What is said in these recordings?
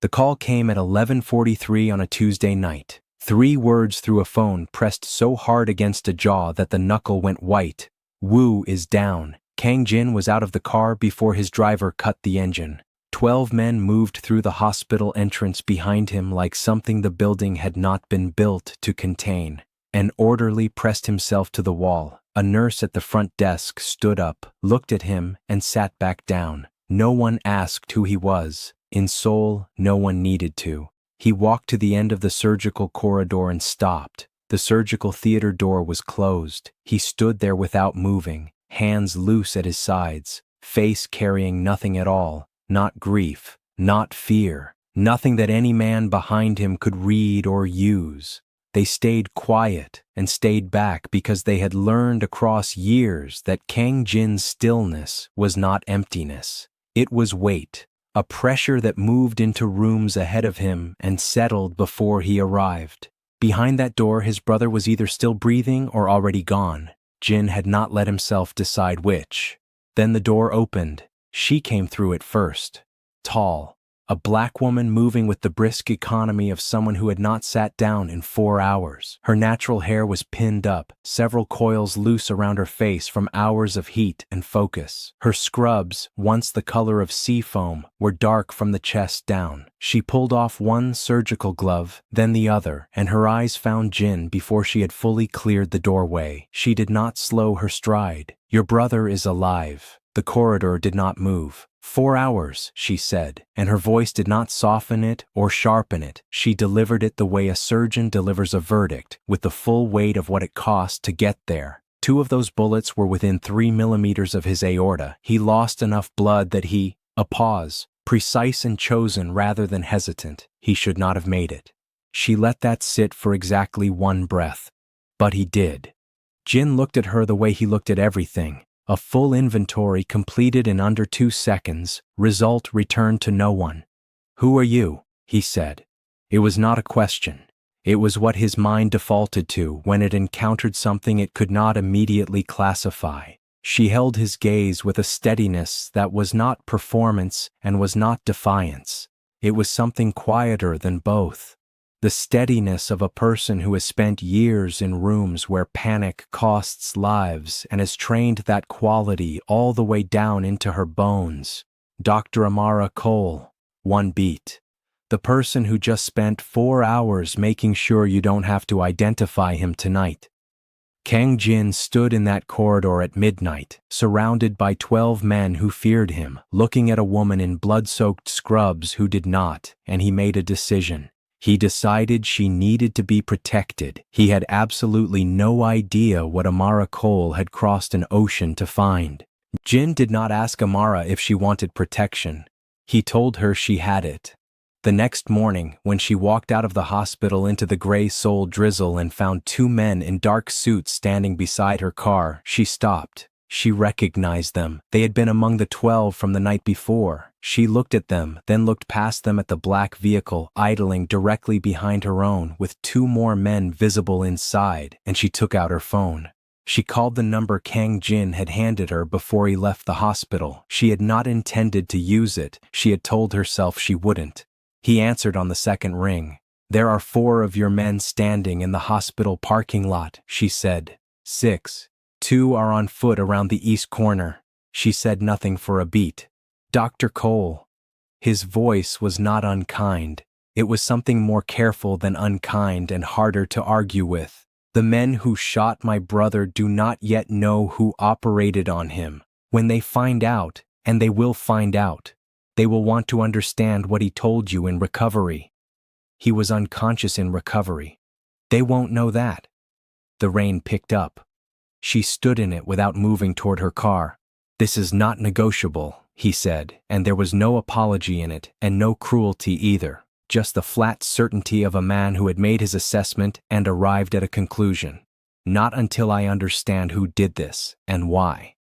The call came at 11:43 on a Tuesday night. 3 words through a phone pressed so hard against a jaw that the knuckle went white. Wu is down. Kang Jin was out of the car before his driver cut the engine. 12 men moved through the hospital entrance behind him like something the building had not been built to contain. An orderly pressed himself to the wall. A nurse at the front desk stood up, looked at him, and sat back down. No one asked who he was. In Seoul, no one needed to. He walked to the end of the surgical corridor and stopped. The surgical theater door was closed. He stood there without moving, hands loose at his sides, face carrying nothing at all, not grief, not fear, nothing that any man behind him could read or use. They stayed quiet and stayed back because they had learned across years that Kang Jin's stillness was not emptiness. It was weight, a pressure that moved into rooms ahead of him and settled before he arrived. Behind that door, his brother was either still breathing or already gone. Jin had not let himself decide which. Then the door opened. She came through it first. Tall, a black woman moving with the brisk economy of someone who had not sat down in 4 hours. Her natural hair was pinned up, several coils loose around her face from hours of heat and focus. Her scrubs, once the color of sea foam, were dark from the chest down. She pulled off one surgical glove, then the other, and her eyes found Jin before she had fully cleared the doorway. She did not slow her stride. "Your brother is alive." The corridor did not move. 4 hours, she said, and her voice did not soften it or sharpen it. She delivered it the way a surgeon delivers a verdict, with the full weight of what it cost to get there. 2 of those bullets were within 3 millimeters of his aorta. He lost enough blood that a pause, precise and chosen rather than hesitant. He should not have made it. She let that sit for exactly 1 breath. But he did. Jin looked at her the way he looked at everything. A full inventory completed in under 2 seconds, result returned to no one. "Who are you?" he said. It was not a question. It was what his mind defaulted to when it encountered something it could not immediately classify. She held his gaze with a steadiness that was not performance and was not defiance. It was something quieter than both. The steadiness of a person who has spent years in rooms where panic costs lives and has trained that quality all the way down into her bones. Dr. Amara Cole, 1 beat. The person who just spent 4 hours making sure you don't have to identify him tonight. Kang Jin stood in that corridor at midnight, surrounded by 12 men who feared him, looking at a woman in blood-soaked scrubs who did not, and he made a decision. He decided she needed to be protected. He had absolutely no idea what Amara Cole had crossed an ocean to find. Jin did not ask Amara if she wanted protection. He told her she had it. The next morning, when she walked out of the hospital into the gray Seoul drizzle and found 2 men in dark suits standing beside her car, she stopped. She recognized them. They had been among the 12 from the night before. She looked at them, then looked past them at the black vehicle idling directly behind her own with 2 more men visible inside, and she took out her phone. She called the number Kang Jin had handed her before he left the hospital. She had not intended to use it. She had told herself she wouldn't. He answered on the second ring. "There are 4 of your men standing in the hospital parking lot," she said. 6. 2 are on foot around the east corner. She said nothing for a beat. "Dr. Cole." His voice was not unkind. It was something more careful than unkind and harder to argue with. "The men who shot my brother do not yet know who operated on him. When they find out, and they will find out, they will want to understand what he told you in recovery. He was unconscious in recovery. They won't know that." The rain picked up. She stood in it without moving toward her car. "This is not negotiable," he said, and there was no apology in it, and no cruelty either, just the flat certainty of a man who had made his assessment and arrived at a conclusion. "Not until I understand who did this, and why."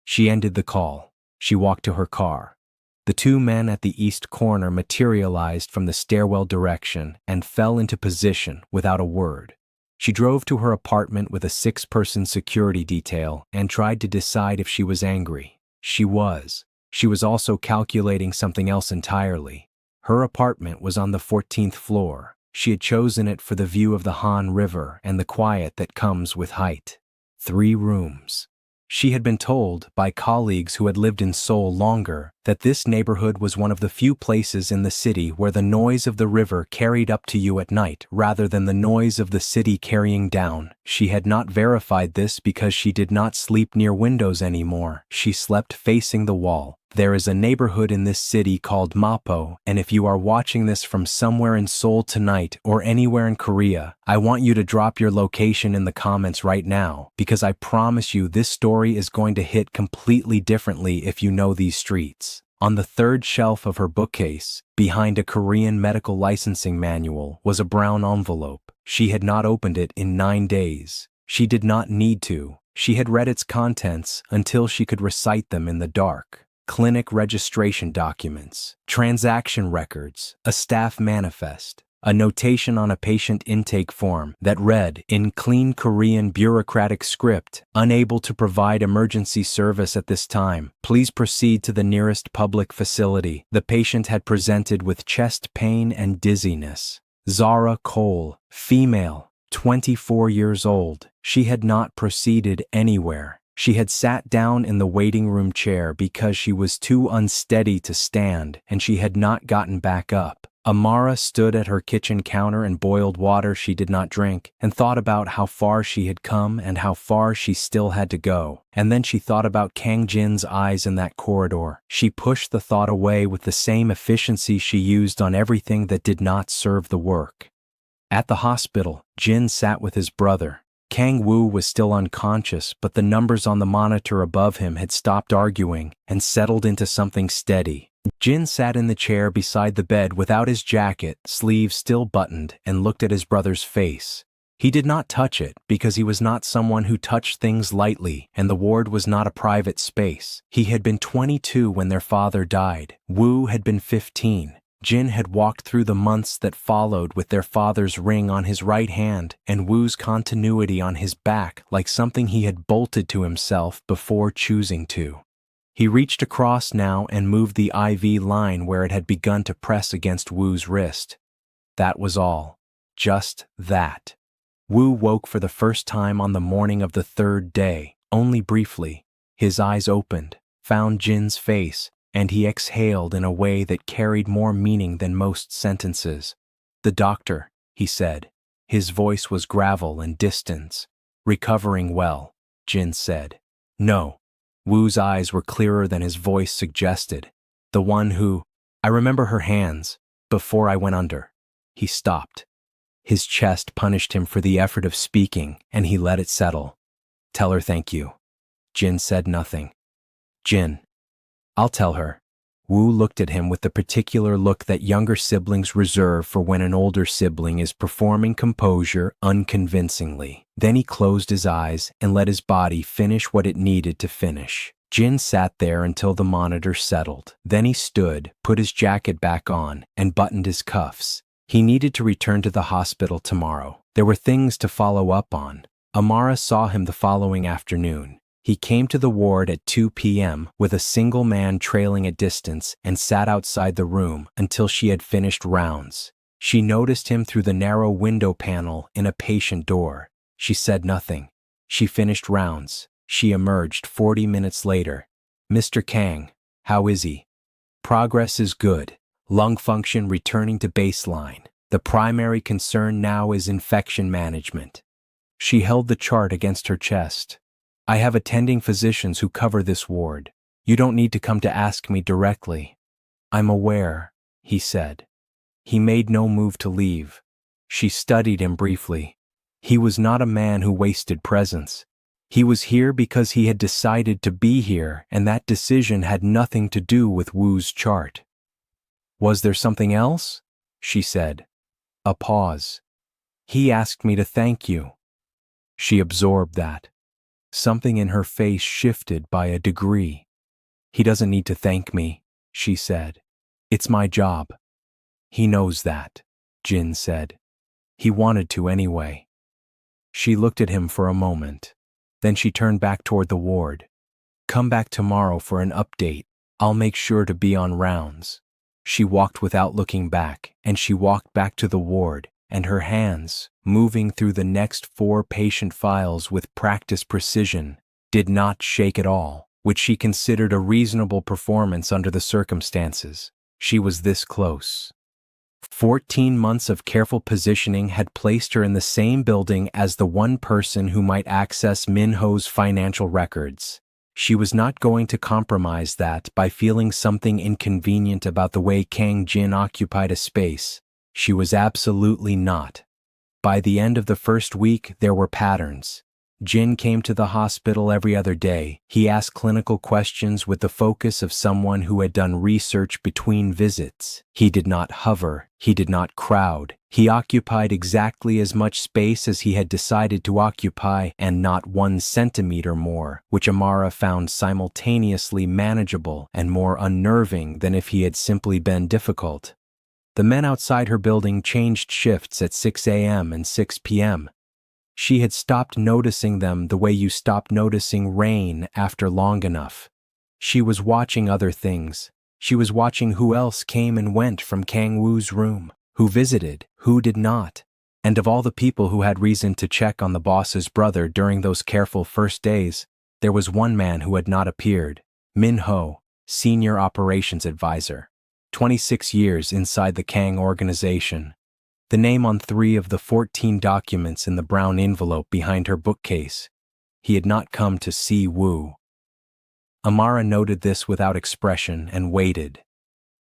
She ended the call. She walked to her car. The 2 men at the east corner materialized from the stairwell direction and fell into position without a word. She drove to her apartment with a 6-person security detail and tried to decide if she was angry. She was. She was also calculating something else entirely. Her apartment was on the 14th floor. She had chosen it for the view of the Han River and the quiet that comes with height. 3 rooms. She had been told by colleagues who had lived in Seoul longer that this neighborhood was one of the few places in the city where the noise of the river carried up to you at night rather than the noise of the city carrying down. She had not verified this because she did not sleep near windows anymore. She slept facing the wall. There is a neighborhood in this city called Mapo, and if you are watching this from somewhere in Seoul tonight or anywhere in Korea, I want you to drop your location in the comments right now, because I promise you this story is going to hit completely differently if you know these streets. On the 3rd shelf of her bookcase, behind a Korean medical licensing manual, was a brown envelope. She had not opened it in 9 days. She did not need to. She had read its contents until she could recite them in the dark. Clinic registration documents, transaction records, a staff manifest, a notation on a patient intake form that read, in clean Korean bureaucratic script, unable to provide emergency service at this time, please proceed to the nearest public facility. The patient had presented with chest pain and dizziness. Zara Cole, female, 24 years old. She had not proceeded anywhere. She had sat down in the waiting room chair because she was too unsteady to stand, and she had not gotten back up. Amara stood at her kitchen counter and boiled water she did not drink, and thought about how far she had come and how far she still had to go. And then she thought about Kang Jin's eyes in that corridor. She pushed the thought away with the same efficiency she used on everything that did not serve the work. At the hospital, Jin sat with his brother. Kang Woo was still unconscious, but the numbers on the monitor above him had stopped arguing and settled into something steady. Jin sat in the chair beside the bed without his jacket, sleeves still buttoned, and looked at his brother's face. He did not touch it because he was not someone who touched things lightly, and the ward was not a private space. He had been 22 when their father died. Woo had been 15. Jin had walked through the months that followed with their father's ring on his right hand and Woo's continuity on his back like something he had bolted to himself before choosing to. He reached across now and moved the IV line where it had begun to press against Woo's wrist. That was all. Just that. Woo woke for the first time on the morning of the 3rd day, only briefly. His eyes opened, found Jin's face, and he exhaled in a way that carried more meaning than most sentences. "The doctor," he said. His voice was gravel and distance. "Recovering well," Jin said. "No." Woo's eyes were clearer than his voice suggested. "The one who... I remember her hands, before I went under." He stopped. His chest punished him for the effort of speaking, and he let it settle. "Tell her thank you." Jin said nothing. "Jin." "I'll tell her." Woo looked at him with the particular look that younger siblings reserve for when an older sibling is performing composure unconvincingly. Then he closed his eyes and let his body finish what it needed to finish. Jin sat there until the monitor settled. Then he stood, put his jacket back on, and buttoned his cuffs. He needed to return to the hospital tomorrow. There were things to follow up on. Amara saw him the following afternoon. He came to the ward at 2 p.m. with a single man trailing at distance and sat outside the room until she had finished rounds. She noticed him through the narrow window panel in a patient door. She said nothing. She finished rounds. She emerged 40 minutes later. "Mr. Kang, how is he?" "Progress is good. Lung function returning to baseline. The primary concern now is infection management." She held the chart against her chest. "I have attending physicians who cover this ward. You don't need to come to ask me directly." "I'm aware," he said. He made no move to leave. She studied him briefly. He was not a man who wasted presence. He was here because he had decided to be here, and that decision had nothing to do with Woo's chart. "Was there something else?" she said. A pause. "He asked me to thank you." She absorbed that. Something in her face shifted by a degree. "He doesn't need to thank me," she said. "It's my job." "He knows that," Jin said. "He wanted to anyway." She looked at him for a moment. Then she turned back toward the ward. "Come back tomorrow for an update. I'll make sure to be on rounds." She walked without looking back, and she walked back to the ward, and her hands, moving through the next 4 patient files with practiced precision, did not shake at all, which she considered a reasonable performance under the circumstances. She was this close. 14 months of careful positioning had placed her in the same building as the one person who might access Min-ho's financial records. She was not going to compromise that by feeling something inconvenient about the way Kang Jin occupied a space. She was absolutely not. By the end of the first week, there were patterns. Jin came to the hospital every other day. He asked clinical questions with the focus of someone who had done research between visits. He did not hover. He did not crowd. He occupied exactly as much space as he had decided to occupy, and not 1 centimeter more, which Amara found simultaneously manageable and more unnerving than if he had simply been difficult. The men outside her building changed shifts at 6 a.m. and 6 p.m. She had stopped noticing them the way you stop noticing rain after long enough. She was watching other things. She was watching who else came and went from Kang Woo's room, who visited, who did not. And of all the people who had reason to check on the boss's brother during those careful first days, there was one man who had not appeared. Min-ho, Senior Operations Advisor. 26 years inside the Kang organization. The name on 3 of the 14 documents in the brown envelope behind her bookcase. He had not come to see Woo. Amara noted this without expression and waited.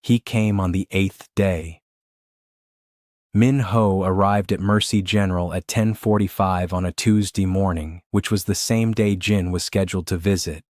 He came on the 8th day. Min-ho arrived at Mercy General at 10:45 on a Tuesday morning, which was the same day Jin was scheduled to visit.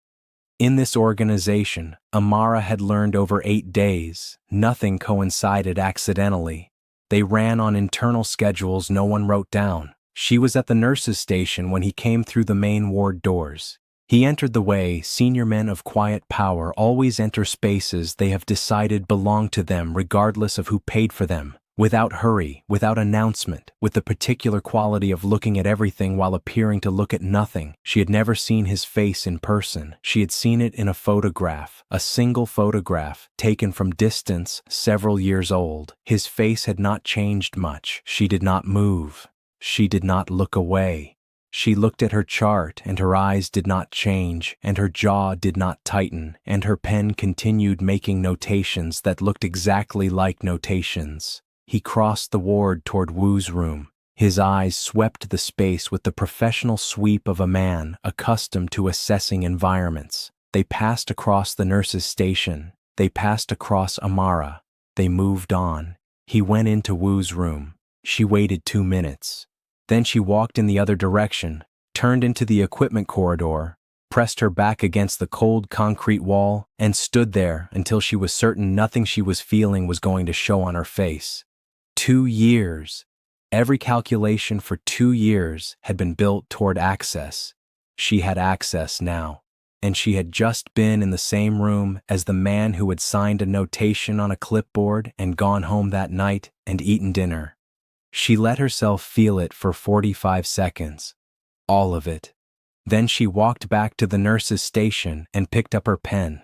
In this organization, Amara had learned over 8 days, nothing coincided accidentally. They ran on internal schedules no one wrote down. She was at the nurse's station when he came through the main ward doors. He entered the way senior men of quiet power always enter spaces they have decided belong to them regardless of who paid for them, without hurry, without announcement, with the particular quality of looking at everything while appearing to look at nothing. She had never seen his face in person. She had seen it in a photograph, a single photograph, taken from distance, several years old. His face had not changed much. She did not move. She did not look away. She looked at her chart, and her eyes did not change, and her jaw did not tighten, and her pen continued making notations that looked exactly like notations. He crossed the ward toward Woo's room. His eyes swept the space with the professional sweep of a man accustomed to assessing environments. They passed across the nurse's station. They passed across Amara. They moved on. He went into Woo's room. She waited 2 minutes. Then she walked in the other direction, turned into the equipment corridor, pressed her back against the cold concrete wall, and stood there until she was certain nothing she was feeling was going to show on her face. 2 years. Every calculation for 2 years had been built toward access. She had access now, and she had just been in the same room as the man who had signed a notation on a clipboard and gone home that night and eaten dinner. She let herself feel it for 45 seconds. All of it. Then she walked back to the nurse's station and picked up her pen.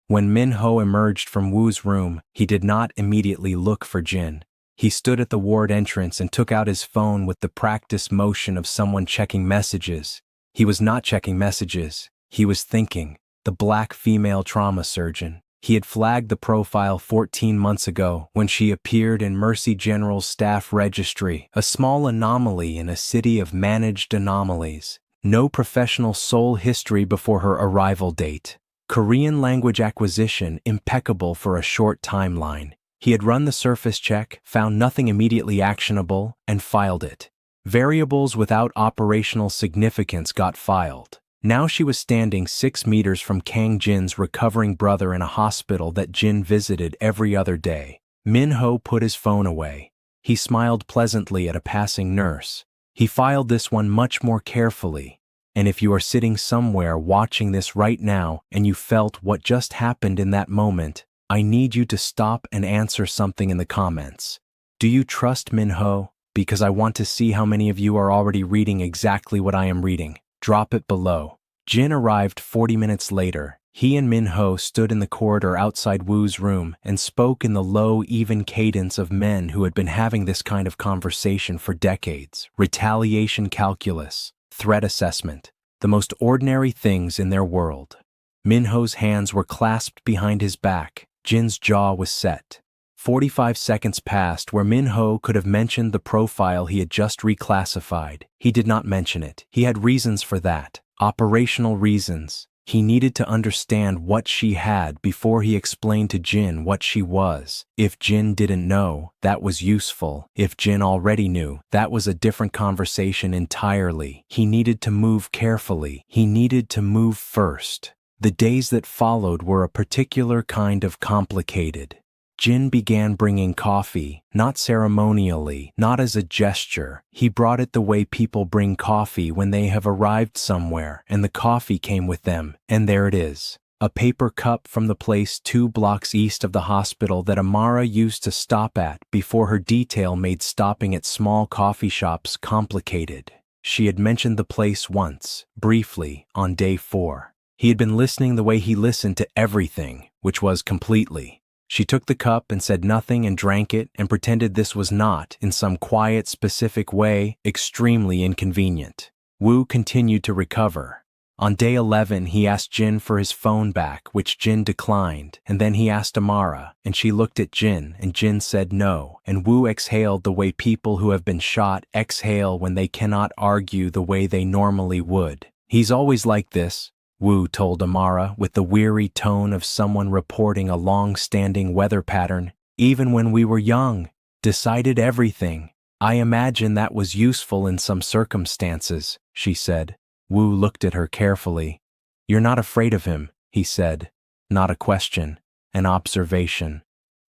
When Min-ho emerged from Woo's room, he did not immediately look for Jin. He stood at the ward entrance and took out his phone with the practiced motion of someone checking messages. He was not checking messages. He was thinking. The black female trauma surgeon. He had flagged the profile 14 months ago when she appeared in Mercy General's staff registry, a small anomaly in a city of managed anomalies. No professional Seoul history before her arrival date. Korean language acquisition impeccable for a short timeline. He had run the surface check, found nothing immediately actionable, and filed it. Variables without operational significance got filed. Now she was standing 6 meters from Kang Jin's recovering brother in a hospital that Jin visited every other day. Min-ho put his phone away. He smiled pleasantly at a passing nurse. He filed this one much more carefully. And if you are sitting somewhere watching this right now and you felt what just happened in that moment, I need you to stop and answer something in the comments. Do you trust Min-ho? Because I want to see how many of you are already reading exactly what I am reading. Drop it below. Jin arrived 40 minutes later. He and Min-ho stood in the corridor outside Woo's room and spoke in the low, even cadence of men who had been having this kind of conversation for decades. Retaliation calculus, threat assessment, the most ordinary things in their world. Min-ho's hands were clasped behind his back. Jin's jaw was set. 45 seconds passed where Min-ho could have mentioned the profile he had just reclassified. He did not mention it. He had reasons for that. Operational reasons. He needed to understand what she had before he explained to Jin what she was. If Jin didn't know, that was useful. If Jin already knew, that was a different conversation entirely. He needed to move carefully. He needed to move first. The days that followed were a particular kind of complicated. Jin began bringing coffee, not ceremonially, not as a gesture. He brought it the way people bring coffee when they have arrived somewhere and the coffee came with them, and there it is. A paper cup from the place 2 blocks east of the hospital that Amara used to stop at before her detail made stopping at small coffee shops complicated. She had mentioned the place once, briefly, on day 4. He had been listening the way he listened to everything, which was completely. She took the cup and said nothing and drank it and pretended this was not, in some quiet, specific way, extremely inconvenient. Woo continued to recover. On day 11, he asked Jin for his phone back, which Jin declined, and then he asked Amara, and she looked at Jin, and Jin said no, and Woo exhaled the way people who have been shot exhale when they cannot argue the way they normally would. He's always like this, Woo told Amara with the weary tone of someone reporting a long-standing weather pattern. Even when we were young, decided everything. I imagine that was useful in some circumstances, she said. Woo looked at her carefully. You're not afraid of him, he said. Not a question, an observation.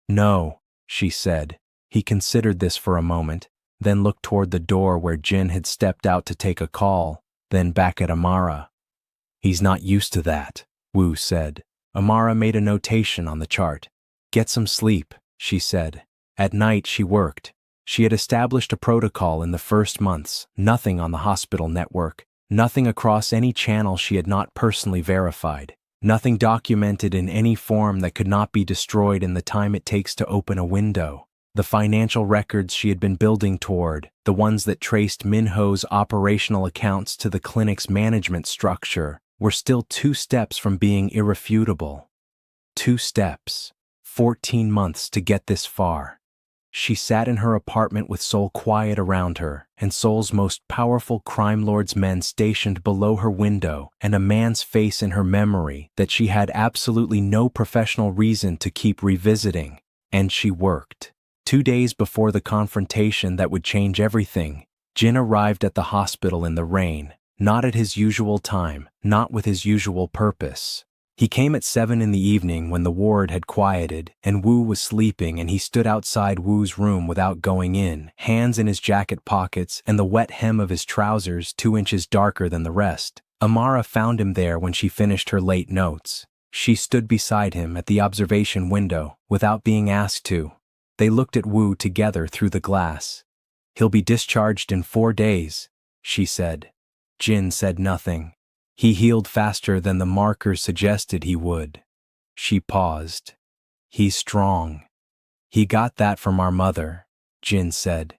No, she said. He considered this for a moment, then looked toward the door where Jin had stepped out to take a call, then back at Amara. He's not used to that, Woo said. Amara made a notation on the chart. Get some sleep, she said. At night she worked. She had established a protocol in the first months, nothing on the hospital network, nothing across any channel she had not personally verified, nothing documented in any form that could not be destroyed in the time it takes to open a window. The financial records she had been building toward, the ones that traced Min-ho's operational accounts to the clinic's management structure, were still 2 steps from being irrefutable. 2 steps. 14 months to get this far. She sat in her apartment with Seoul quiet around her, and Seoul's most powerful crime lord's men stationed below her window, and a man's face in her memory that she had absolutely no professional reason to keep revisiting. And she worked. 2 days before the confrontation that would change everything, Jin arrived at the hospital in the rain. Not at his usual time, not with his usual purpose. He came at 7 in the evening when the ward had quieted, and Woo was sleeping, and he stood outside Woo's room without going in, hands in his jacket pockets and the wet hem of his trousers 2 inches darker than the rest. Amara found him there when she finished her late notes. She stood beside him at the observation window, without being asked to. They looked at Woo together through the glass. He'll be discharged in 4 days, she said. Jin said nothing. He healed faster than the markers suggested he would. She paused. He's strong. He got that from our mother, Jin said.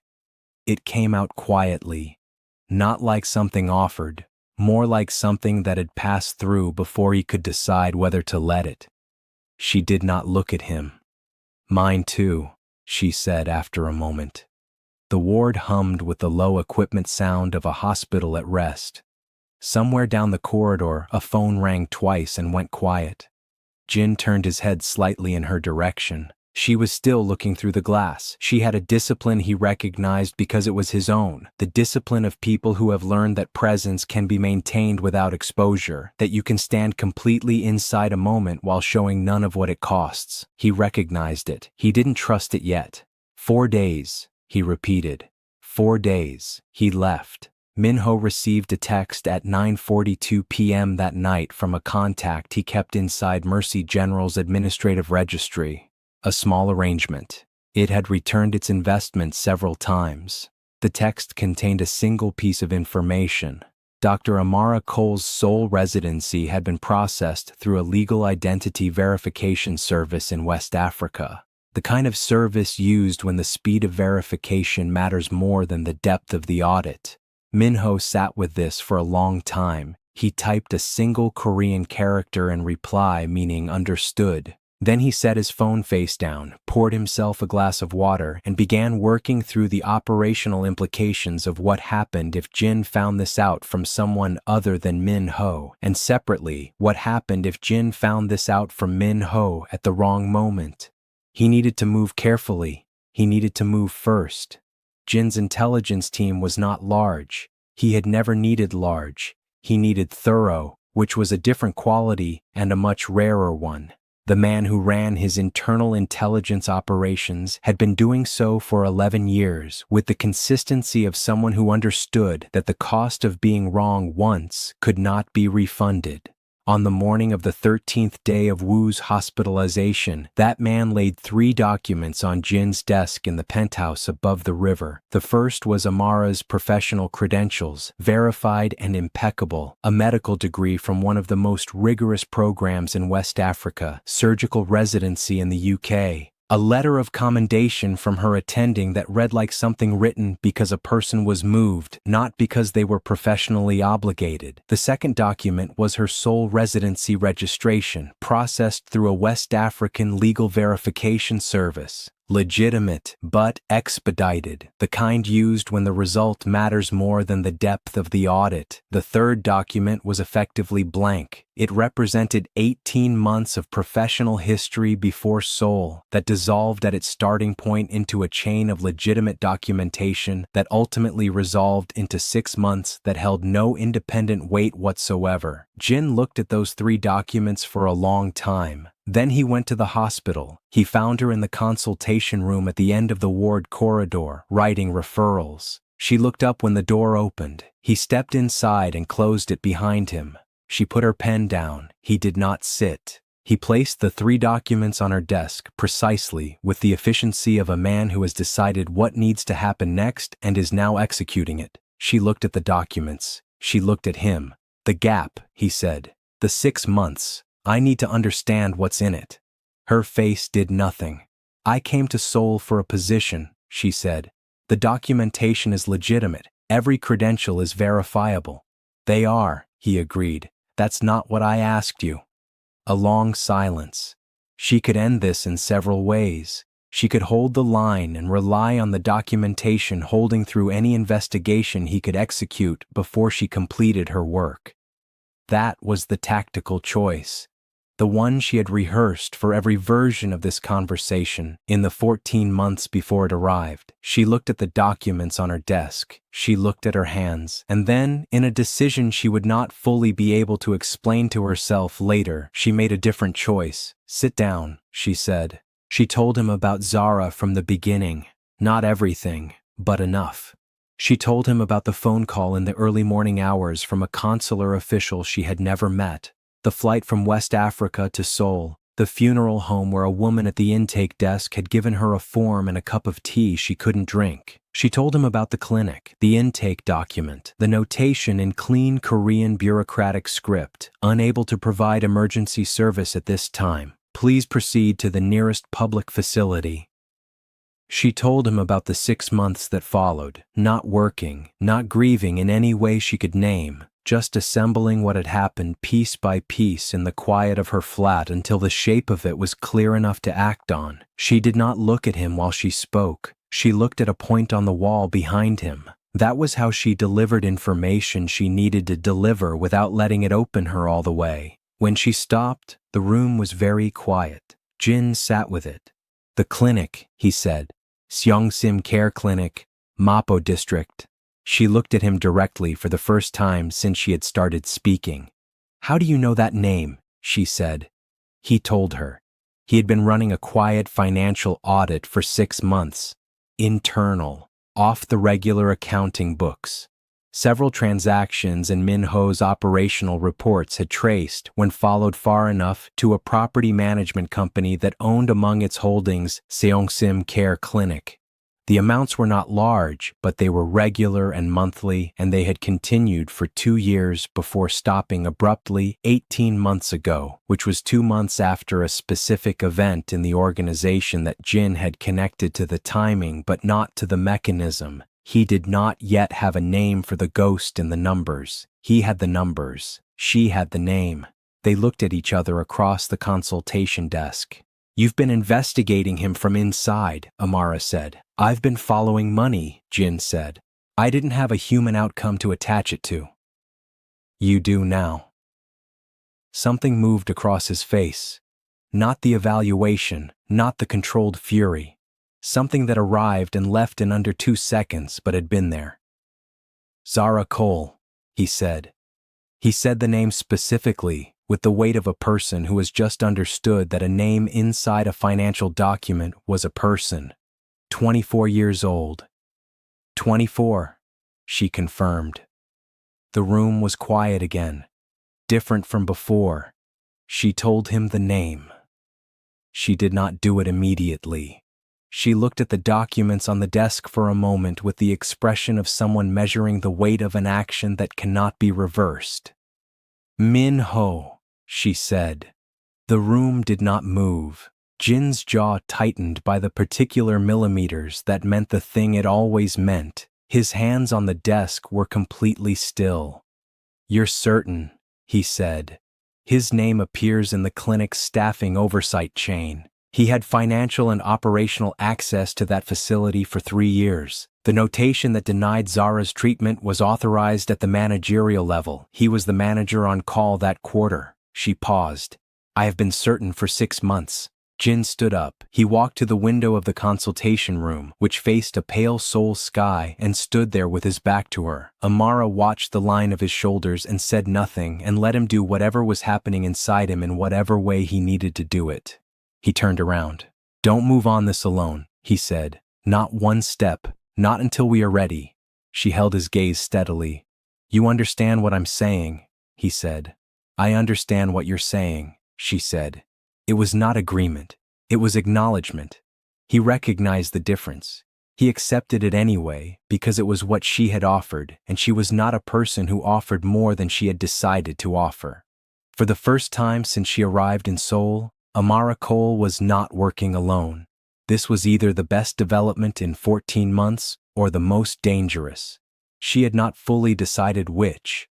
It came out quietly, not like something offered, more like something that had passed through before he could decide whether to let it. She did not look at him. Mine too, she said after a moment. The ward hummed with the low equipment sound of a hospital at rest. Somewhere down the corridor, a phone rang twice and went quiet. Jin turned his head slightly in her direction. She was still looking through the glass. She had a discipline he recognized because it was his own, the discipline of people who have learned that presence can be maintained without exposure, that you can stand completely inside a moment while showing none of what it costs. He recognized it. He didn't trust it yet. 4 days. He repeated. 4 days. He left. Min-ho received a text at 9:42 p.m. that night from a contact he kept inside Mercy General's administrative registry. A small arrangement. It had returned its investment several times. The text contained a single piece of information. Dr. Amara Cole's Seoul residency had been processed through a legal identity verification service in West Africa, the kind of service used when the speed of verification matters more than the depth of the audit. Min-ho sat with this for a long time. He typed a single Korean character in reply meaning understood. Then he set his phone face down, poured himself a glass of water, and began working through the operational implications of what happened if Jin found this out from someone other than Min-ho, and separately, what happened if Jin found this out from Min-ho at the wrong moment. He needed to move carefully. He needed to move first. Jin's intelligence team was not large. He had never needed large. He needed thorough, which was a different quality and a much rarer one. The man who ran his internal intelligence operations had been doing so for 11 years, with the consistency of someone who understood that the cost of being wrong once could not be refunded. On the morning of the 13th day of Woo's hospitalization, that man laid 3 documents on Jin's desk in the penthouse above the river. The first was Amara's professional credentials, verified and impeccable, a medical degree from one of the most rigorous programs in West Africa, surgical residency in the UK. A letter of commendation from her attending that read like something written because a person was moved, not because they were professionally obligated. The second document was her Seoul residency registration, processed through a West African legal verification service. Legitimate, but expedited, the kind used when the result matters more than the depth of the audit. The third document was effectively blank. It represented 18 months of professional history before Seoul that dissolved at its starting point into a chain of legitimate documentation that ultimately resolved into 6 months that held no independent weight whatsoever. Jin looked at those 3 documents for a long time. Then he went to the hospital. He found her in the consultation room at the end of the ward corridor, writing referrals. She looked up when the door opened. He stepped inside and closed it behind him. She put her pen down. He did not sit. He placed the 3 documents on her desk precisely with the efficiency of a man who has decided what needs to happen next and is now executing it. She looked at the documents. She looked at him. "The gap," he said. "The 6 months. I need to understand what's in it." Her face did nothing. "I came to Seoul for a position," she said. "The documentation is legitimate. Every credential is verifiable." "They are," he agreed. "That's not what I asked you." A long silence. She could end this in several ways. She could hold the line and rely on the documentation holding through any investigation he could execute before she completed her work. That was the tactical choice. The one she had rehearsed for every version of this conversation in the 14 months before it arrived. She looked at the documents on her desk. She looked at her hands. And then, in a decision she would not fully be able to explain to herself later, she made a different choice. "Sit down," she said. She told him about Zara from the beginning. Not everything, but enough. She told him about the phone call in the early morning hours from a consular official she had never met. The flight from West Africa to Seoul, the funeral home where a woman at the intake desk had given her a form and a cup of tea she couldn't drink. She told him about the clinic, the intake document, the notation in clean Korean bureaucratic script, unable to provide emergency service at this time. Please proceed to the nearest public facility. She told him about the 6 months that followed, not working, not grieving in any way she could name, just assembling what had happened piece by piece in the quiet of her flat until the shape of it was clear enough to act on. She did not look at him while she spoke. She looked at a point on the wall behind him. That was how she delivered information she needed to deliver without letting it open her all the way. When she stopped, the room was very quiet. Jin sat with it. "The clinic," he said. "Seongsim Care Clinic, Mapo District." She looked at him directly for the first time since she had started speaking. "How do you know that name?" she said. He told her. He had been running a quiet financial audit for 6 months. Internal, off the regular accounting books. Several transactions in Min-ho's operational reports had traced, when followed far enough, to a property management company that owned among its holdings Seongsim Care Clinic. The amounts were not large, but they were regular and monthly, and they had continued for 2 years before stopping abruptly 18 months ago, which was 2 months after a specific event in the organization that Jin had connected to the timing but not to the mechanism. He did not yet have a name for the ghost in the numbers. He had the numbers. She had the name. They looked at each other across the consultation desk. "You've been investigating him from inside," Amara said. "I've been following money," Jin said. "I didn't have a human outcome to attach it to." "You do now." Something moved across his face. Not the evaluation, not the controlled fury. Something that arrived and left in under 2 seconds but had been there. "Zara Cole," he said. He said the name specifically, with the weight of a person who has just understood that a name inside a financial document was a person. 24 years old. 24, she confirmed. The room was quiet again, different from before. She told him the name. She did not do it immediately. She looked at the documents on the desk for a moment with the expression of someone measuring the weight of an action that cannot be reversed. "Min Ho," she said. The room did not move. Jin's jaw tightened by the particular millimeters that meant the thing it always meant. His hands on the desk were completely still. "You're certain," he said. His name appears in the clinic's staffing oversight chain. He had financial and operational access to that facility for 3 years. The notation that denied Zara's treatment was authorized at the managerial level. He was the manager on call that quarter. She paused. "I have been certain for 6 months. Jin stood up. He walked to the window of the consultation room, which faced a pale Seoul sky, and stood there with his back to her. Amara watched the line of his shoulders and said nothing and let him do whatever was happening inside him in whatever way he needed to do it. He turned around. "Don't move on this alone," he said. "Not one step. Not until we are ready." She held his gaze steadily. "You understand what I'm saying," he said. "I understand what you're saying," she said. It was not agreement. It was acknowledgement. He recognized the difference. He accepted it anyway because it was what she had offered, and she was not a person who offered more than she had decided to offer. For the first time since she arrived in Seoul, Amara Cole was not working alone. This was either the best development in 14 months or the most dangerous. She had not fully decided which.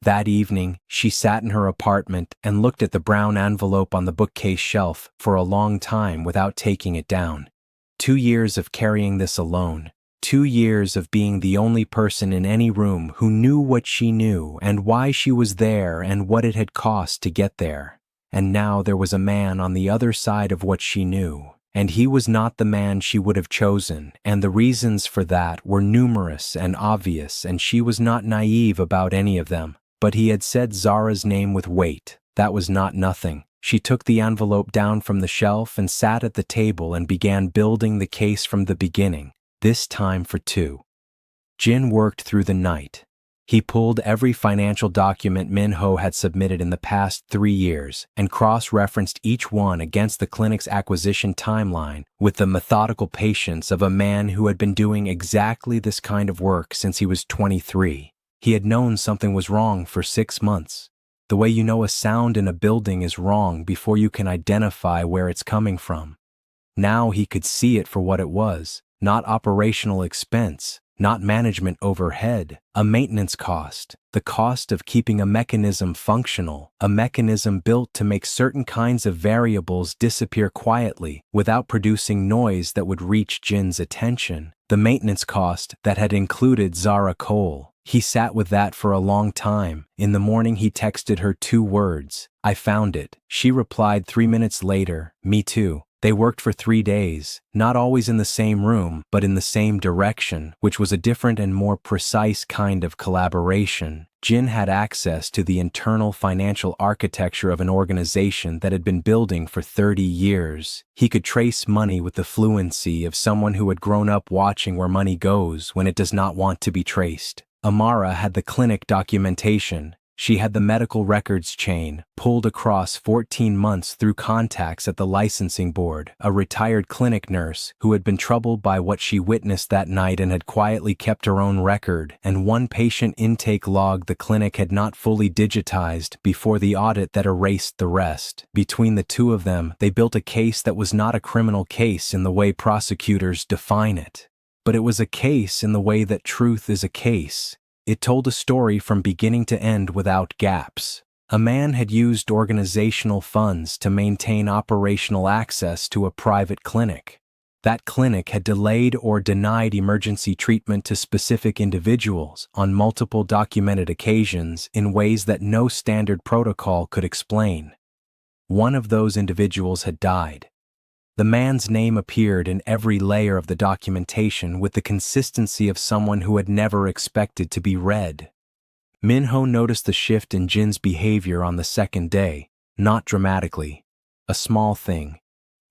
That evening, she sat in her apartment and looked at the brown envelope on the bookcase shelf for a long time without taking it down. 2 years of carrying this alone. 2 years of being the only person in any room who knew what she knew and why she was there and what it had cost to get there. And now there was a man on the other side of what she knew. And he was not the man she would have chosen, and the reasons for that were numerous and obvious, and she was not naive about any of them. But he had said Zara's name with weight. That was not nothing. She took the envelope down from the shelf and sat at the table and began building the case from the beginning, this time for 2. Jin worked through the night. He pulled every financial document Min Ho had submitted in the past 3 years and cross-referenced each one against the clinic's acquisition timeline with the methodical patience of a man who had been doing exactly this kind of work since he was 23. He had known something was wrong for 6 months. The way you know a sound in a building is wrong before you can identify where it's coming from. Now he could see it for what it was, not operational expense, not management overhead, a maintenance cost, the cost of keeping a mechanism functional, a mechanism built to make certain kinds of variables disappear quietly without producing noise that would reach Jin's attention, the maintenance cost that had included Zara Cole. He sat with that for a long time. In the morning he texted her 2 words, "I found it." She replied 3 minutes later, "Me too." They worked for 3 days, not always in the same room, but in the same direction, which was a different and more precise kind of collaboration. Jin had access to the internal financial architecture of an organization that had been building for 30 years. He could trace money with the fluency of someone who had grown up watching where money goes when it does not want to be traced. Amara had the clinic documentation. She had the medical records chain pulled across 14 months through contacts at the licensing board, a retired clinic nurse who had been troubled by what she witnessed that night and had quietly kept her own record, and one patient intake log the clinic had not fully digitized before the audit that erased the rest. Between the two of them, they built a case that was not a criminal case in the way prosecutors define it. But it was a case in the way that truth is a case. It told a story from beginning to end without gaps. A man had used organizational funds to maintain operational access to a private clinic. That clinic had delayed or denied emergency treatment to specific individuals on multiple documented occasions in ways that no standard protocol could explain. One of those individuals had died. The man's name appeared in every layer of the documentation with the consistency of someone who had never expected to be read. Min-ho noticed the shift in Jin's behavior on the second day, not dramatically. A small thing.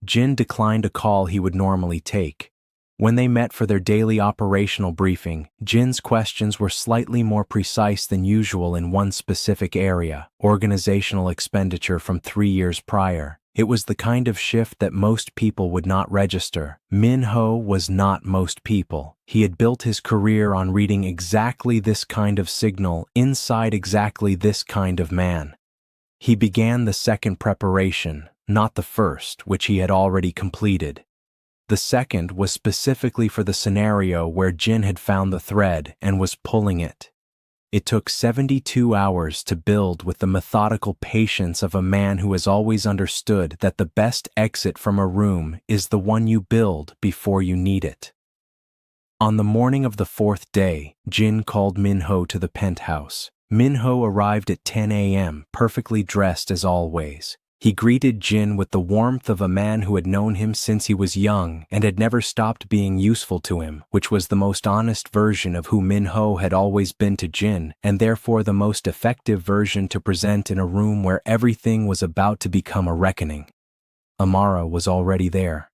Jin declined a call he would normally take. When they met for their daily operational briefing, Jin's questions were slightly more precise than usual in one specific area: organizational expenditure from 3 years prior. It was the kind of shift that most people would not register. Min-ho was not most people. He had built his career on reading exactly this kind of signal inside exactly this kind of man. He began the second preparation, not the first, which he had already completed. The second was specifically for the scenario where Jin had found the thread and was pulling it. It took 72 hours to build with the methodical patience of a man who has always understood that the best exit from a room is the one you build before you need it. On the morning of the fourth day, Jin called Min-ho to the penthouse. Min-ho arrived at 10 a.m., perfectly dressed as always. He greeted Jin with the warmth of a man who had known him since he was young and had never stopped being useful to him, which was the most honest version of who Min-ho had always been to Jin, and therefore the most effective version to present in a room where everything was about to become a reckoning. Amara was already there.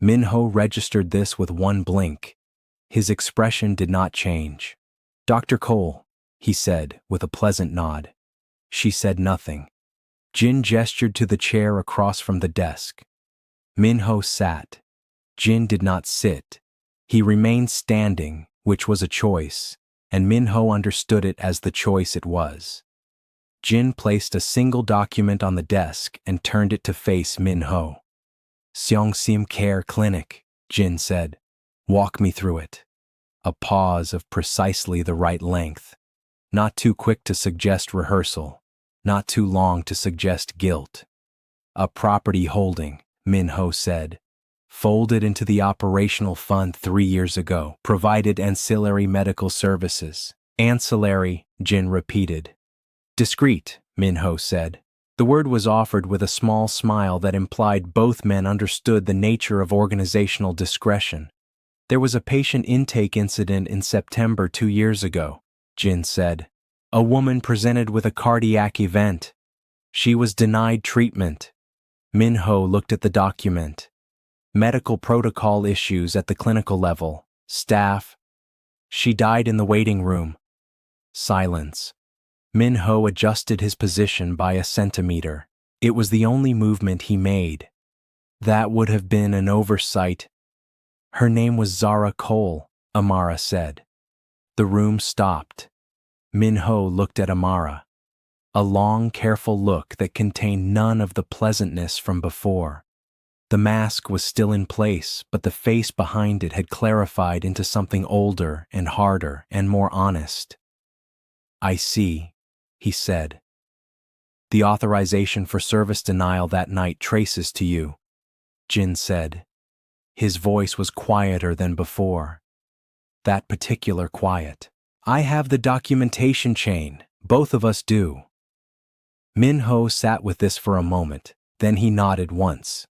Min-ho registered this with one blink. His expression did not change. "Dr. Cole," he said, with a pleasant nod. She said nothing. Jin gestured to the chair across from the desk. Min-ho sat. Jin did not sit. He remained standing, which was a choice, and Min-ho understood it as the choice it was. Jin placed a single document on the desk and turned it to face Min-ho. "Seongsim Care Clinic," Jin said. "Walk me through it." A pause of precisely the right length. Not too quick to suggest rehearsal. Not too long to suggest guilt. "A property holding," Min-ho said. "Folded into the operational fund 3 years ago. Provided ancillary medical services." "Ancillary," Jin repeated. "Discreet," Min-ho said. The word was offered with a small smile that implied both men understood the nature of organizational discretion. "There was a patient intake incident in September 2 years ago," Jin said. "A woman presented with a cardiac event. She was denied treatment." Min-ho looked at the document. "Medical protocol issues at the clinical level. Staff. She died in the waiting room." Silence. Min-ho adjusted his position by a centimeter. It was the only movement he made. "That would have been an oversight." "Her name was Zara Cole," Amara said. The room stopped. Min-ho looked at Amara. A long, careful look that contained none of the pleasantness from before. The mask was still in place, but the face behind it had clarified into something older and harder and more honest. "I see," he said. "The authorization for service denial that night traces to you," Jin said. His voice was quieter than before. That particular quiet. "I have the documentation chain. Both of us do." Min-ho sat with this for a moment, then he nodded once.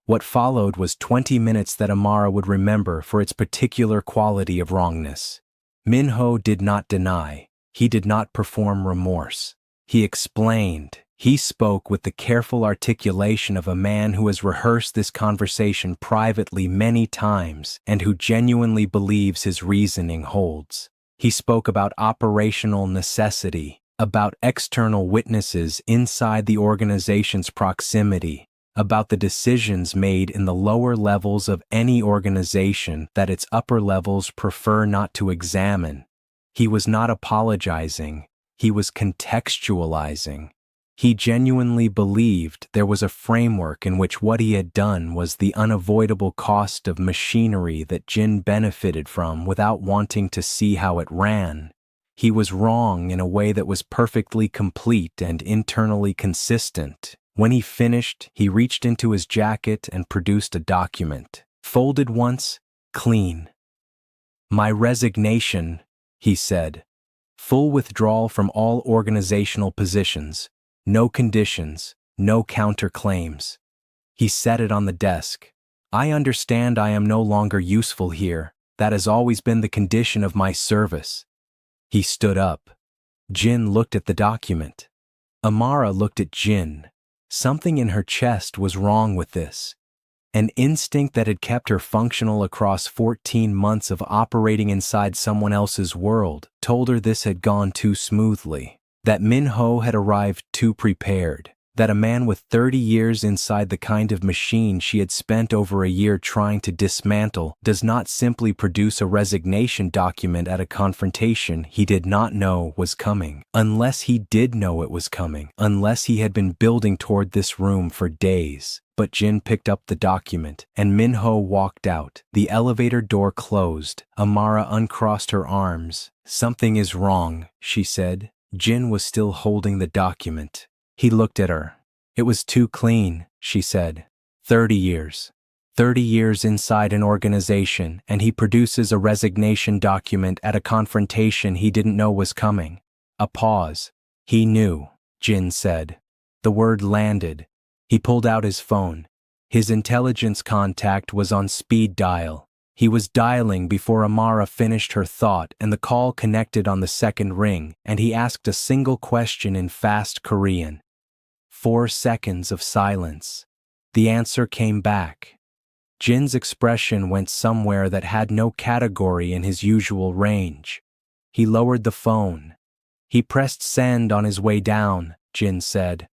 What followed was 20 minutes that Amara would remember for its particular quality of wrongness. Min-ho did not deny. He did not perform remorse. He explained. He spoke with the careful articulation of a man who has rehearsed this conversation privately many times and who genuinely believes his reasoning holds. He spoke about operational necessity, about external witnesses inside the organization's proximity, about the decisions made in the lower levels of any organization that its upper levels prefer not to examine. He was not apologizing, he was contextualizing. He genuinely believed there was a framework in which what he had done was the unavoidable cost of machinery that Jin benefited from without wanting to see how it ran. He was wrong in a way that was perfectly complete and internally consistent. When he finished, he reached into his jacket and produced a document. Folded once, clean. "My resignation," he said. "Full withdrawal from all organizational positions. No conditions, no counterclaims." He set it on the desk. "I understand I am no longer useful here. That has always been the condition of my service." He stood up. Jin looked at the document. Amara looked at Jin. Something in her chest was wrong with this. An instinct that had kept her functional across 14 months of operating inside someone else's world told her this had gone too smoothly. That Min-ho had arrived too prepared, that a man with 30 years inside the kind of machine she had spent over a year trying to dismantle does not simply produce a resignation document at a confrontation he did not know was coming, unless he did know it was coming, unless he had been building toward this room for days. But Jin picked up the document, and Min-ho walked out. The elevator door closed. Amara uncrossed her arms. "Something is wrong," she said. Jin was still holding the document. He looked at her. "It was too clean," she said. 30 years. 30 years inside an organization, and he produces a resignation document at a confrontation he didn't know was coming. A pause. "He knew," Jin said. The word landed. He pulled out his phone. His intelligence contact was on speed dial. He was dialing before Amara finished her thought, and the call connected on the second ring, and he asked a single question in fast Korean. 4 seconds of silence. The answer came back. Jin's expression went somewhere that had no category in his usual range. He lowered the phone. "He pressed send on his way down," Jin said.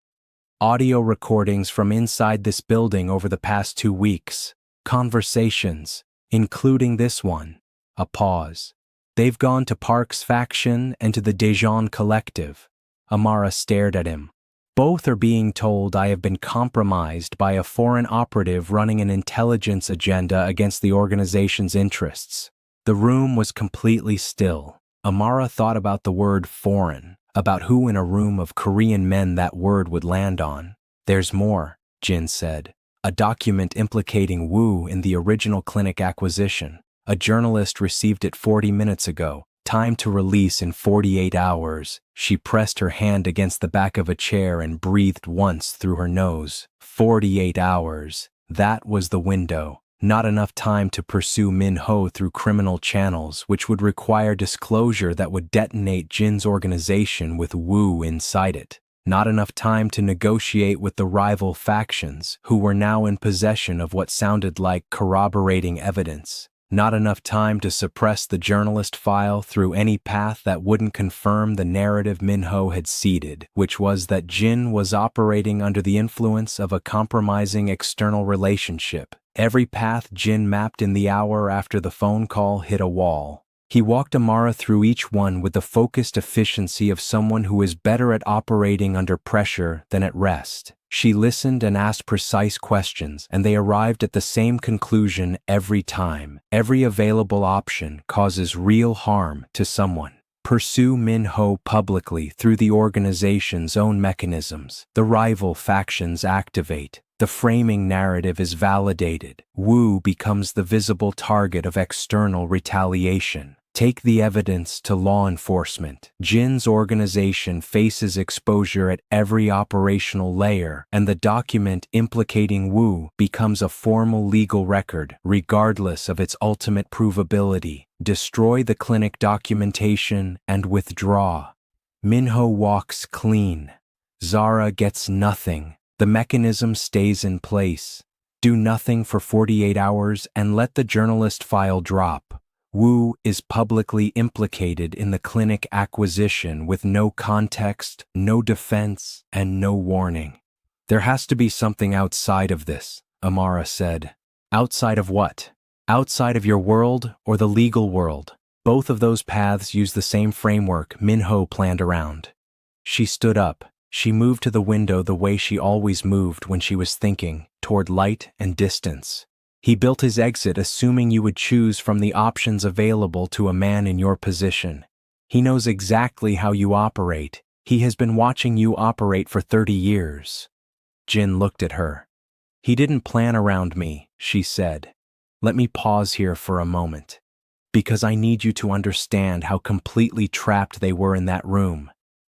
"Audio recordings from inside this building over the past 2 weeks. Conversations. Including this one." A pause. "They've gone to Park's faction and to the Daejeon Collective." Amara stared at him. "Both are being told I have been compromised by a foreign operative running an intelligence agenda against the organization's interests." The room was completely still. Amara thought about the word foreign, about who in a room of Korean men that word would land on. "There's more," Jin said. "A document implicating Wu in the original clinic acquisition. A journalist received it 40 minutes ago. Time to release in 48 hours. She pressed her hand against the back of a chair and breathed once through her nose. 48 hours. That was the window. Not enough time to pursue Min-ho through criminal channels, which would require disclosure that would detonate Jin's organization with Wu inside it. Not enough time to negotiate with the rival factions, who were now in possession of what sounded like corroborating evidence. Not enough time to suppress the journalist file through any path that wouldn't confirm the narrative Min-ho had seeded, which was that Jin was operating under the influence of a compromising external relationship. Every path Jin mapped in the hour after the phone call hit a wall. He walked Amara through each one with the focused efficiency of someone who is better at operating under pressure than at rest. She listened and asked precise questions, and they arrived at the same conclusion every time. Every available option causes real harm to someone. Pursue Min-ho publicly through the organization's own mechanisms. The rival factions activate. The framing narrative is validated. Wu becomes the visible target of external retaliation. Take the evidence to law enforcement. Jin's organization faces exposure at every operational layer, and the document implicating Wu becomes a formal legal record, regardless of its ultimate provability. Destroy the clinic documentation and withdraw. Min-ho walks clean. Zara gets nothing. The mechanism stays in place. Do nothing for 48 hours and let the journalist file drop. Wu is publicly implicated in the clinic acquisition with no context, no defense, and no warning. There has to be something outside of this, Amara said. Outside of what? Outside of your world or the legal world. Both of those paths use the same framework Minho planned around. She stood up. She moved to the window the way she always moved when she was thinking, toward light and distance. He built his exit assuming you would choose from the options available to a man in your position. He knows exactly how you operate. He has been watching you operate for 30 years. Jin looked at her. He didn't plan around me, she said. Let me pause here for a moment. Because I need you to understand how completely trapped they were in that room.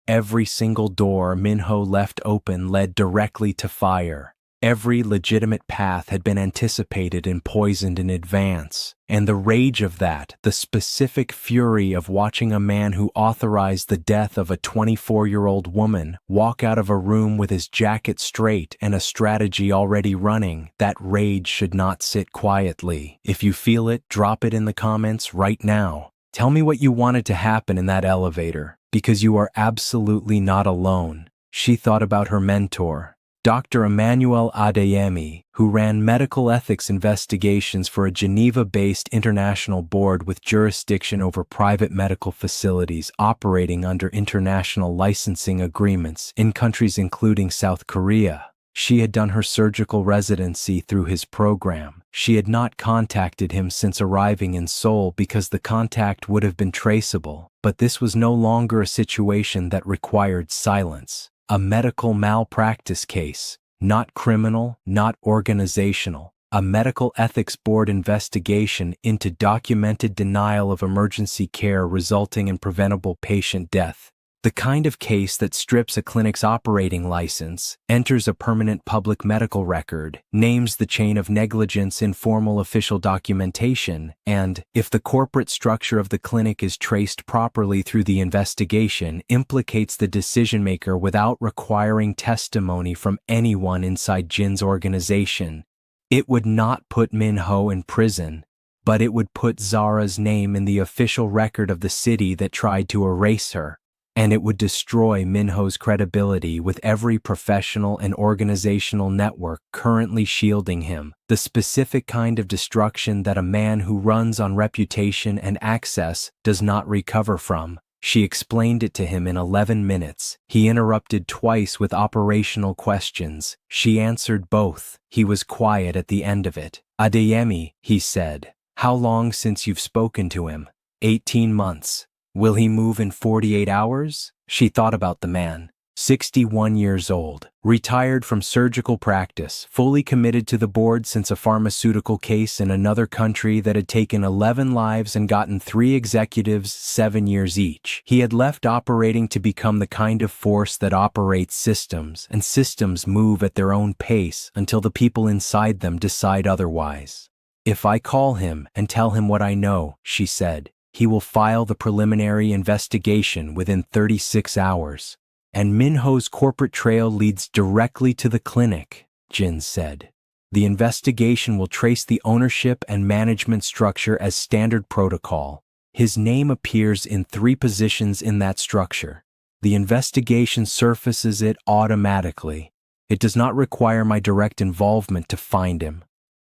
Every single door Minho left open led directly to fire. Every legitimate path had been anticipated and poisoned in advance, and the rage of that, the specific fury of watching a man who authorized the death of a 24-year-old woman walk out of a room with his jacket straight and a strategy already running, that rage should not sit quietly. If you feel it, drop it in the comments right now. Tell me what you wanted to happen in that elevator, because you are absolutely not alone. She thought about her mentor, Dr. Emmanuel Adeyemi, who ran medical ethics investigations for a Geneva-based international board with jurisdiction over private medical facilities operating under international licensing agreements in countries including South Korea. She had done her surgical residency through his program. She had not contacted him since arriving in Seoul because the contact would have been traceable, but this was no longer a situation that required silence. A medical malpractice case, not criminal, not organizational, a medical ethics board investigation into documented denial of emergency care resulting in preventable patient death. The kind of case that strips a clinic's operating license, enters a permanent public medical record, names the chain of negligence in formal official documentation, and, if the corporate structure of the clinic is traced properly through the investigation, implicates the decision-maker without requiring testimony from anyone inside Jin's organization. It would not put Minho in prison, but it would put Zara's name in the official record of the city that tried to erase her. And it would destroy Minho's credibility with every professional and organizational network currently shielding him, the specific kind of destruction that a man who runs on reputation and access does not recover from. She explained it to him in 11 minutes. He interrupted twice with operational questions. She answered both. He was quiet at the end of it. Adeyemi, he said. How long since you've spoken to him? 18 months. Will he move in 48 hours? She thought about the man. 61 years old, retired from surgical practice, fully committed to the board since a pharmaceutical case in another country that had taken 11 lives and gotten 3 executives 7 years each. He had left operating to become the kind of force that operates systems, and systems move at their own pace until the people inside them decide otherwise. If I call him and tell him what I know, she said, he will file the preliminary investigation within 36 hours. And Minho's corporate trail leads directly to the clinic, Jin said. The investigation will trace the ownership and management structure as standard protocol. His name appears in 3 positions in that structure. The investigation surfaces it automatically. It does not require my direct involvement to find him.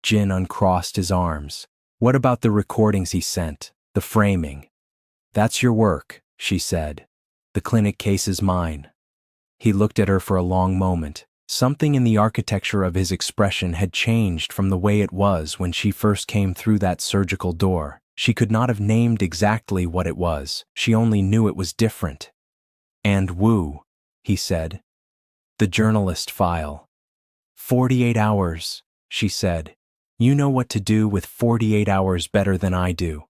Jin uncrossed his arms. What about the recordings he sent? The framing. That's your work, she said. The clinic case is mine. He looked at her for a long moment. Something in the architecture of his expression had changed from the way it was when she first came through that surgical door. She could not have named exactly what it was. She only knew it was different. And Wu, he said. The journalist file. 48 hours, she said. You know what to do with 48 hours better than I do.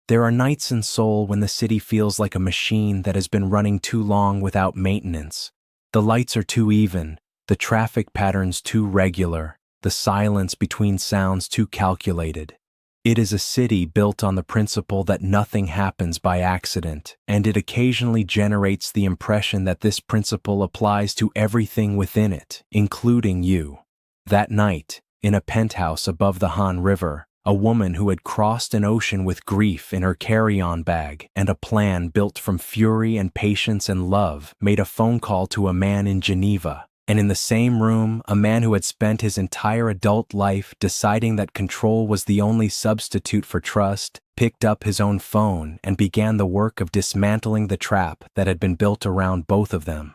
There are nights in Seoul when the city feels like a machine that has been running too long without maintenance. The lights are too even, the traffic patterns too regular, the silence between sounds too calculated. It is a city built on the principle that nothing happens by accident, and it occasionally generates the impression that this principle applies to everything within it, including you. That night, in a penthouse above the Han River, A woman who had crossed an ocean with grief in her carry-on bag and a plan built from fury and patience and love made a phone call to a man in Geneva. And in the same room, a man who had spent his entire adult life deciding that control was the only substitute for trust, picked up his own phone and began the work of dismantling the trap that had been built around both of them.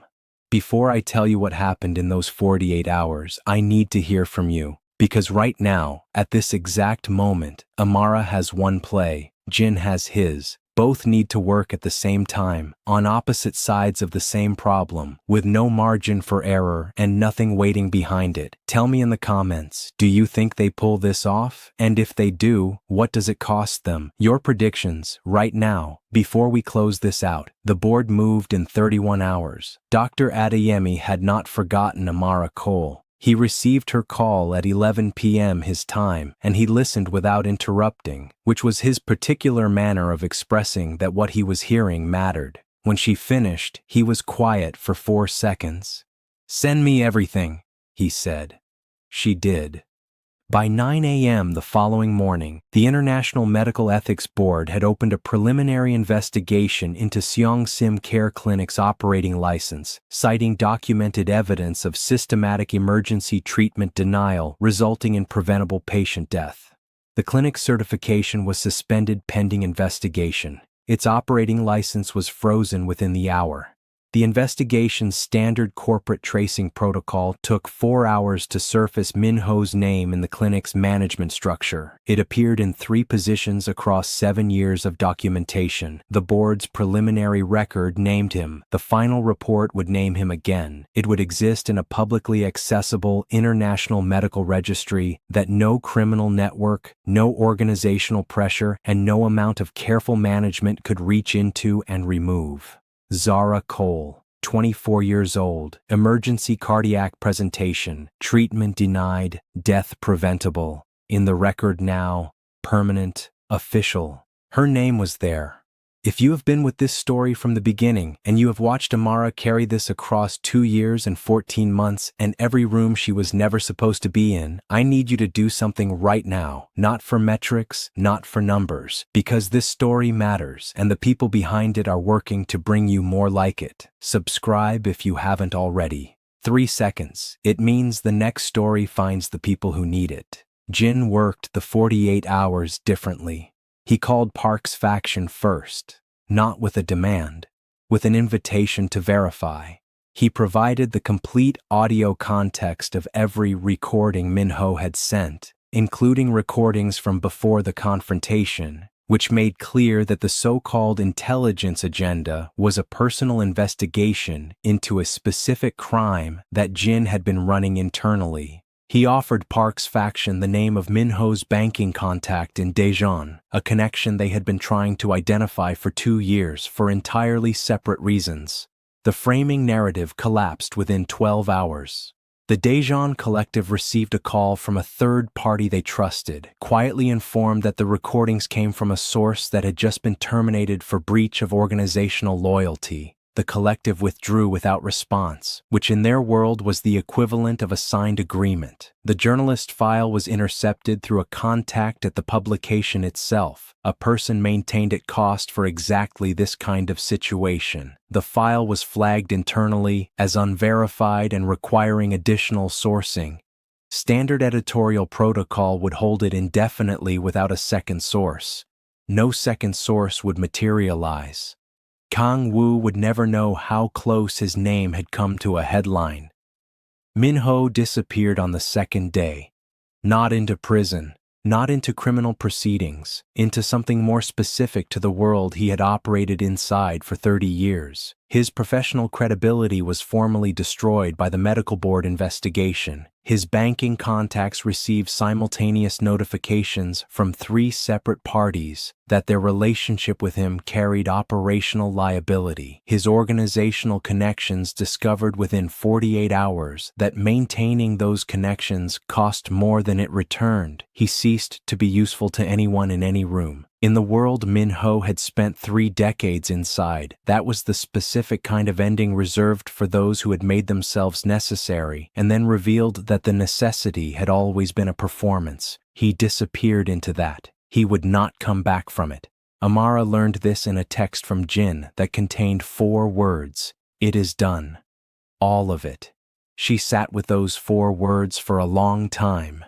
Before I tell you what happened in those 48 hours, I need to hear from you. Because right now, at this exact moment, Amara has one play, Jin has his. Both need to work at the same time, on opposite sides of the same problem, with no margin for error and nothing waiting behind it. Tell me in the comments, do you think they pull this off? And if they do, what does it cost them? Your predictions, right now, before we close this out. The board moved in 31 hours. Dr. Adeyemi had not forgotten Amara Cole. He received her call at 11 p.m. his time, and he listened without interrupting, which was his particular manner of expressing that what he was hearing mattered. When she finished, he was quiet for 4 seconds. "Send me everything," he said. She did. By 9 a.m. the following morning, the International Medical Ethics Board had opened a preliminary investigation into Seongsim Care Clinic's operating license, citing documented evidence of systematic emergency treatment denial resulting in preventable patient death. The clinic's certification was suspended pending investigation. Its operating license was frozen within the hour. The investigation's standard corporate tracing protocol took 4 hours to surface Min Ho's name in the clinic's management structure. It appeared in 3 positions across 7 years of documentation. The board's preliminary record named him. The final report would name him again. It would exist in a publicly accessible international medical registry that no criminal network, no organizational pressure, and no amount of careful management could reach into and remove. Zara Cole, 24 years old, emergency cardiac presentation, treatment denied, death preventable. In the record now, permanent, official. Her name was there. If you have been with this story from the beginning and you have watched Amara carry this across 2 years and 14 months and every room she was never supposed to be in, I need you to do something right now, not for metrics, not for numbers, because this story matters and the people behind it are working to bring you more like it. Subscribe if you haven't already. 3 seconds. It means the next story finds the people who need it. Jin worked the 48 hours differently. He called Park's faction first, not with a demand, with an invitation to verify. He provided the complete audio context of every recording Min Ho had sent, including recordings from before the confrontation, which made clear that the so-called intelligence agenda was a personal investigation into a specific crime that Jin had been running internally. He offered Park's faction the name of Min Ho's banking contact in Daejeon, a connection they had been trying to identify for 2 years for entirely separate reasons. The framing narrative collapsed within 12 hours. The Daejeon collective received a call from a third party they trusted, quietly informed that the recordings came from a source that had just been terminated for breach of organizational loyalty. The collective withdrew without response, which in their world was the equivalent of a signed agreement. The journalist file was intercepted through a contact at the publication itself. A person maintained at cost for exactly this kind of situation. The file was flagged internally as unverified and requiring additional sourcing. Standard editorial protocol would hold it indefinitely without a second source. No second source would materialize. Kang Woo would never know how close his name had come to a headline. Min Ho disappeared on the second day. Not into prison, not into criminal proceedings, into something more specific to the world he had operated inside for 30 years. His professional credibility was formally destroyed by the medical board investigation. His banking contacts received simultaneous notifications from 3 separate parties that their relationship with him carried operational liability. His organizational connections discovered within 48 hours that maintaining those connections cost more than it returned. He ceased to be useful to anyone in any room. In the world Min-ho had spent 3 decades inside, that was the specific kind of ending reserved for those who had made themselves necessary and then revealed that the necessity had always been a performance. He disappeared into that. He would not come back from it. Amara learned this in a text from Jin that contained 4 words: "It is done." All of it. She sat with those 4 words for a long time.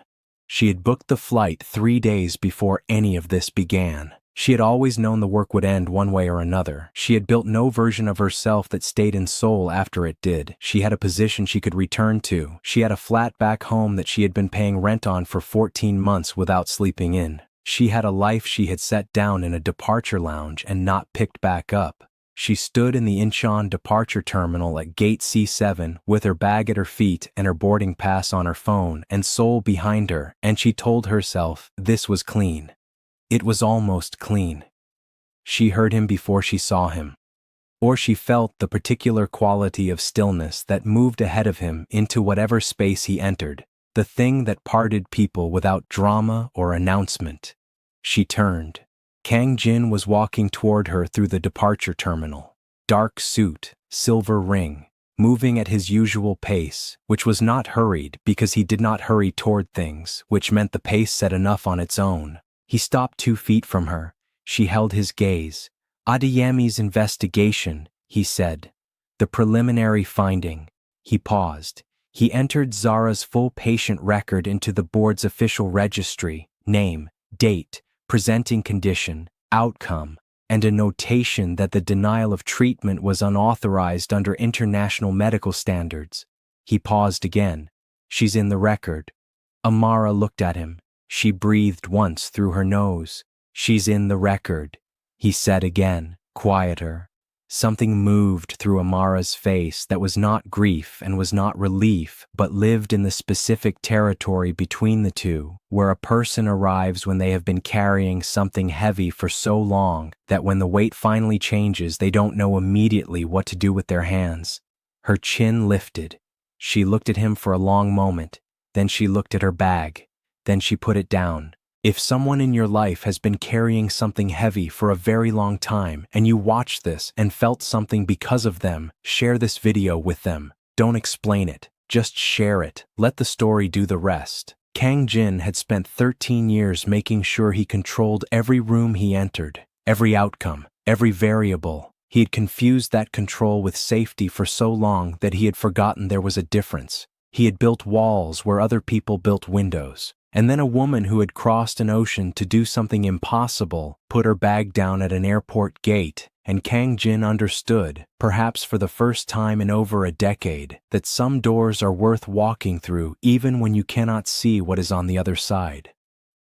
She had booked the flight 3 days before any of this began. She had always known the work would end one way or another. She had built no version of herself that stayed in Seoul after it did. She had a position she could return to. She had a flat back home that she had been paying rent on for 14 months without sleeping in. She had a life she had set down in a departure lounge and not picked back up. She stood in the Incheon departure terminal at gate C7 with her bag at her feet and her boarding pass on her phone and Seoul behind her, and she told herself this was clean. It was almost clean. She heard him before she saw him. Or she felt the particular quality of stillness that moved ahead of him into whatever space he entered, the thing that parted people without drama or announcement. She turned. Kang Jin was walking toward her through the departure terminal. Dark suit, silver ring, moving at his usual pace, which was not hurried because he did not hurry toward things, which meant the pace said enough on its own. He stopped 2 feet from her. She held his gaze. "Adeyemi's investigation," he said. "The preliminary finding." He paused. He entered Zara's full patient record into the board's official registry: name, date, presenting condition, outcome, and a notation that the denial of treatment was unauthorized under international medical standards. He paused again. "She's in the record." Amara looked at him. She breathed once through her nose. "She's in the record," he said again, quieter. Something moved through Amara's face that was not grief and was not relief, but lived in the specific territory between the two, where a person arrives when they have been carrying something heavy for so long that when the weight finally changes, they don't know immediately what to do with their hands. Her chin lifted. She looked at him for a long moment. Then she looked at her bag. Then she put it down. If someone in your life has been carrying something heavy for a very long time and you watched this and felt something because of them, share this video with them. Don't explain it. Just share it. Let the story do the rest. Kang Jin had spent 13 years making sure he controlled every room he entered, every outcome, every variable. He had confused that control with safety for so long that he had forgotten there was a difference. He had built walls where other people built windows. And then a woman who had crossed an ocean to do something impossible put her bag down at an airport gate, and Kang Jin understood, perhaps for the first time in over a decade, that some doors are worth walking through even when you cannot see what is on the other side.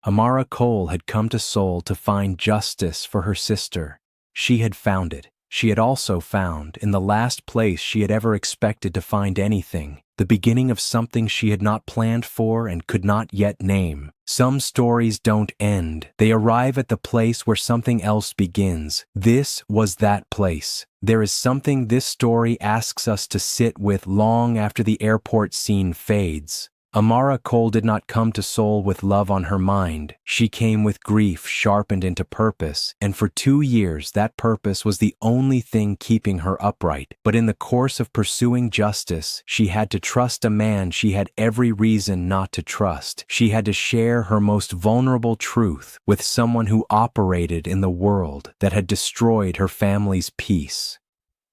Amara Cole had come to Seoul to find justice for her sister. She had found it. She had also found, in the last place she had ever expected to find anything, the beginning of something she had not planned for and could not yet name. Some stories don't end. They arrive at the place where something else begins. This was that place. There is something this story asks us to sit with long after the airport scene fades. Amara Cole did not come to Seoul with love on her mind. She came with grief sharpened into purpose, and for 2 years that purpose was the only thing keeping her upright. But in the course of pursuing justice, she had to trust a man she had every reason not to trust. She had to share her most vulnerable truth with someone who operated in the world that had destroyed her family's peace.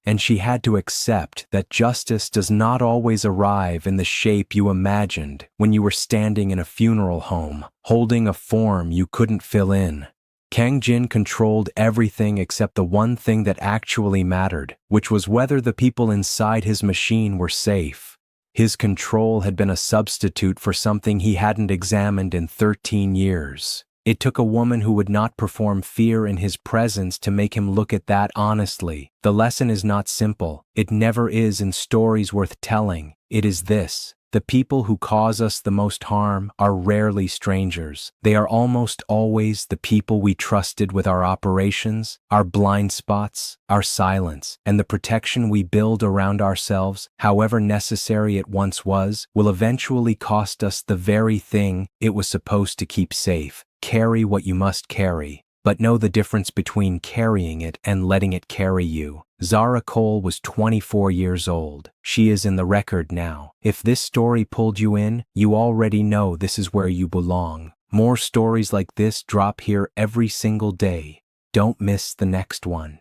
And she had to accept that justice does not always arrive in the shape you imagined when you were standing in a funeral home, holding a form you couldn't fill in. Kang Jin controlled everything except the one thing that actually mattered, which was whether the people inside his machine were safe. His control had been a substitute for something he hadn't examined in 13 years. It took a woman who would not perform fear in his presence to make him look at that honestly. The lesson is not simple. It never is in stories worth telling. It is this: the people who cause us the most harm are rarely strangers. They are almost always the people we trusted with our operations, our blind spots, our silence, and the protection we build around ourselves, however necessary it once was, will eventually cost us the very thing it was supposed to keep safe. Carry what you must carry. but know the difference between carrying it and letting it carry you. Zara Cole was 24 years old. She is in the record now. If this story pulled you in, you already know this is where you belong. More stories like this drop here every single day. Don't miss the next one.